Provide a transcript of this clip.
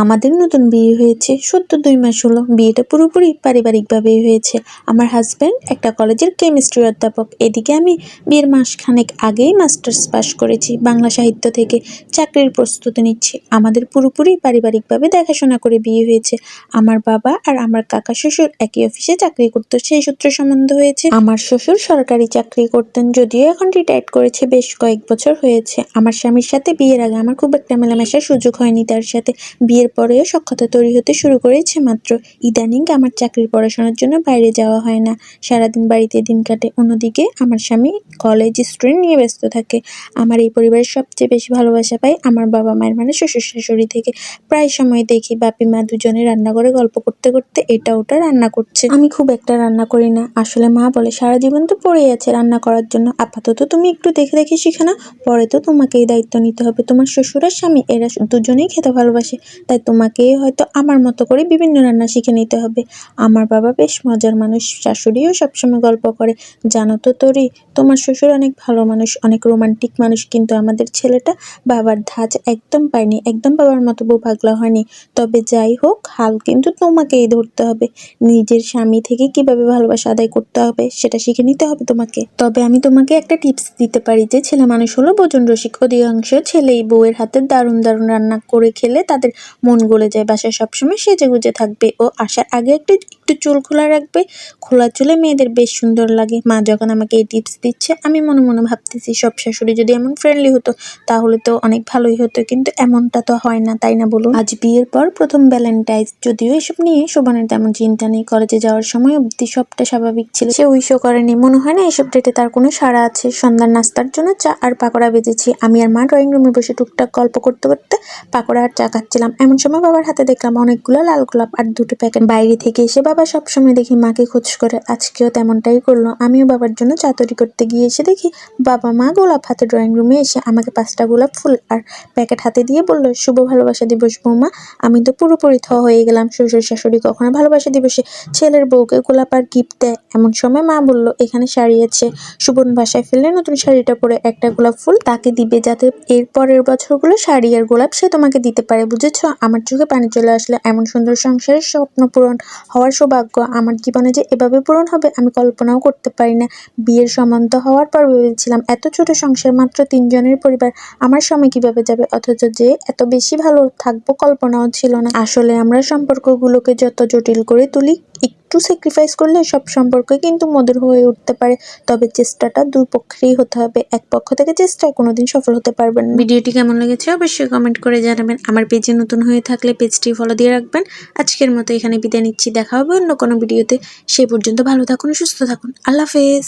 আমাদের নতুন বিয়ে হয়েছে, সদ্য 2 মাস হলো। বিয়েটা পুরোপুরি পারিবারিকভাবেই হয়েছে। আমার হাজব্যান্ড একটা কলেজের কেমিস্ট্রি অধ্যাপক। এদিকে আমি বিয়ের মাসখানেক আগেই মাস্টার্স পাশ করেছি বাংলা সাহিত্য থেকে। চাকরির প্রস্তুতি নিচ্ছি। আমাদের পুরোপুরি পারিবারিকভাবে দেখাশোনা করে বিয়ে হয়েছে। আমার বাবা আর আমার কাকা শ্বশুর একই অফিসে চাকরি করতো, সেই সূত্রে সম্বন্ধ হয়েছে। আমার শ্বশুর সরকারি চাকরি করতেন, যদিও এখন রিটায়ার্ড করেছে, বেশ কয়েক বছর হয়েছে। আমার স্বামীর সাথে বিয়ের আগে আমার খুব একটা মেলামেশার সুযোগ হয়নি তার সাথে। বিয়ের পরেও সখ্যতা তৈরি হতে শুরু করেছে মাত্র। ইদানিং আমার চাকরির পড়াশোনার জন্য বাইরে যাওয়া হয় না, সারাদিন বাড়িতে দিন কাটে। অন্যদিকে আমার স্বামী কলেজ স্টুডেন্ট নিয়ে ব্যস্ত থাকে। আমার এই পরিবারের সবচেয়ে বেশি ভালোবাসা পাই আমার বাবা মায়ের মানে শ্বশুর শাশুড়ি থেকে। প্রায় সময় দেখি বাপি মা দুজনে রান্নাঘরে গল্প করতে করতে এটা ওটা রান্না করছে। আমি খুব একটা রান্না করি না। আসলে মা বলে সারা জীবন তো পড়েই আছে রান্না করার জন্য, আপাতত তুমি একটু দেখে দেখে শিখে নাও, পরে তো তোমাকেই দায়িত্ব নিতে হবে। তোমার শ্বশুর আর স্বামী এরা দুজনেই খেতে ভালোবাসে, তাই তোমাকে হয়তো আমার মতো করে বিভিন্ন রান্না শিখে নিতে হবে। আমার বাবা বেশ মজার মানুষ, শাশুড়িও সবসময় গল্প করে। জানো তো তোরি, তোমার শ্বশুর অনেক ভালো মানুষ, অনেক রোমান্টিক মানুষ, কিন্তু আমাদের ছেলেটা বাবার ধাঁচ একদম পায়নি, একদম বাবার মতো বউ পাগলা হয়নি। তবে যাই হোক, হাল কিন্তু তোমাকেই ধরতে হবে। নিজের স্বামী থেকে কিভাবে ভালোবাসা আদায় করতে হবে সেটা শিখে নিতে হবে তোমাকে। তবে আমি তোমাকে একটা টিপস দিতে পারি যে ছেলে মানুষ হলো ভোজন রসিক। অধিকাংশ ছেলেই বউয়ের হাতে দারুণ দারুণ রান্না করে খেলে তাদের মন গলে যায়। বাসায় সবসময় সেজেগুজে থাকবে ও আসার আগে একটু একটু চুল খোলা রাখবে। খোলা চুলে মেয়েদের বেশ সুন্দর লাগে। মা যখন আমাকে এই টিপস দিচ্ছে আমি মনে মনে ভাবতেছি সব শাশুড়ি যদি এমন ফ্রেন্ডলি হতো তাহলে তো অনেক ভালোই হতো, কিন্তু এমনটা তো হয় না, তাই না বলুন? আজ বিয়ের পর প্রথম ভ্যালেন্টাইন্স, যদিও এসব নিয়ে শোভনের তেমন চিন্তা নেই। কলেজে যাওয়ার সময় অব্দি সবটা স্বাভাবিক ছিল, সে উইশও করেনি। মনে হয় না এসব ডেটে তার কোনো সাড়া আছে। সন্ধ্যার নাস্তার জন্য চা আর পাকোড়া বেজেছি। আমি আর মা ড্রয়িং রুমে বসে টুকটাক গল্প করতে করতে পাকোড়া আর চা খাচ্ছিলাম। এমন সময় বাবার হাতে দেখলাম অনেকগুলো লাল গোলাপ আর 2টো প্যাকেট। বাইরে থেকে এসে বাবা সবসময় দেখি মাকে খোঁজ করে, আজকেও তেমনটাই করলো। আমিও বাবার জন্য চা তৈরি করতে গিয়ে এসে দেখি বাবা মা গোলাপ হাতে ড্রয়িং রুমে এসে আমাকে 5টা গোলাপ ফুল আর প্যাকেট হাতে দিয়ে বলল, শুভ ভালোবাসা দিবস বৌমা। আমি তো পুরোপুরি থ হয়ে গেলাম। শ্বশুর শাশুড়ি কখনো ভালোবাসা দিবসে ছেলের বউকে গোলাপ আর গিফট দেয়? এমন সময় মা বলল, এখানে শাড়ি আছে, শোভন বাসায় ফেললে নতুন শাড়িটা পরে একটা গোলাপ ফুল তাকে দিবে, যাতে এর পরের বছরগুলো শাড়ি আর গোলাপ সে তোমাকে দিতে পারে, বুঝেছ? আমার চোখে পানি চলে আসলে। এমন সুন্দর সংসারের স্বপ্ন পূরণ হওয়ার সৌভাগ্য আমার জীবনে যে এভাবে পূরণ হবে আমি কল্পনাও করতে পারি না। বিয়ের সম্বন্ধ হওয়ার পর ভেবেছিলাম এত ছোট সংসার, মাত্র 3 জনের পরিবার, আমার সময় কিভাবে যাবে, অথচ যে এত বেশি ভালো থাকবো কল্পনাও ছিল না। আসলে আমরা সম্পর্কগুলোকে যত জটিল করে তুলি, একটু স্যাক্রিফাইস করলে সব সম্পর্ক কিন্তু মধুর হয়ে উঠতে পারে। তবে চেষ্টাটা দুই পক্ষেরই হতে হবে, এক পক্ষ থেকে চেষ্টায় কোনোদিন সফল হতে পারবেন না। ভিডিওটি কেমন লেগেছে অবশ্যই কমেন্ট করে জানাবেন। আমার পেজে নতুন হয়ে থাকলে পেজটি ফলো দিয়ে রাখবেন। আজকের মতো এখানে বিদায় নিচ্ছি, দেখা হবে অন্য কোনো ভিডিওতে। সে পর্যন্ত ভালো থাকুন, সুস্থ থাকুন, আল্লাহ হাফেজ।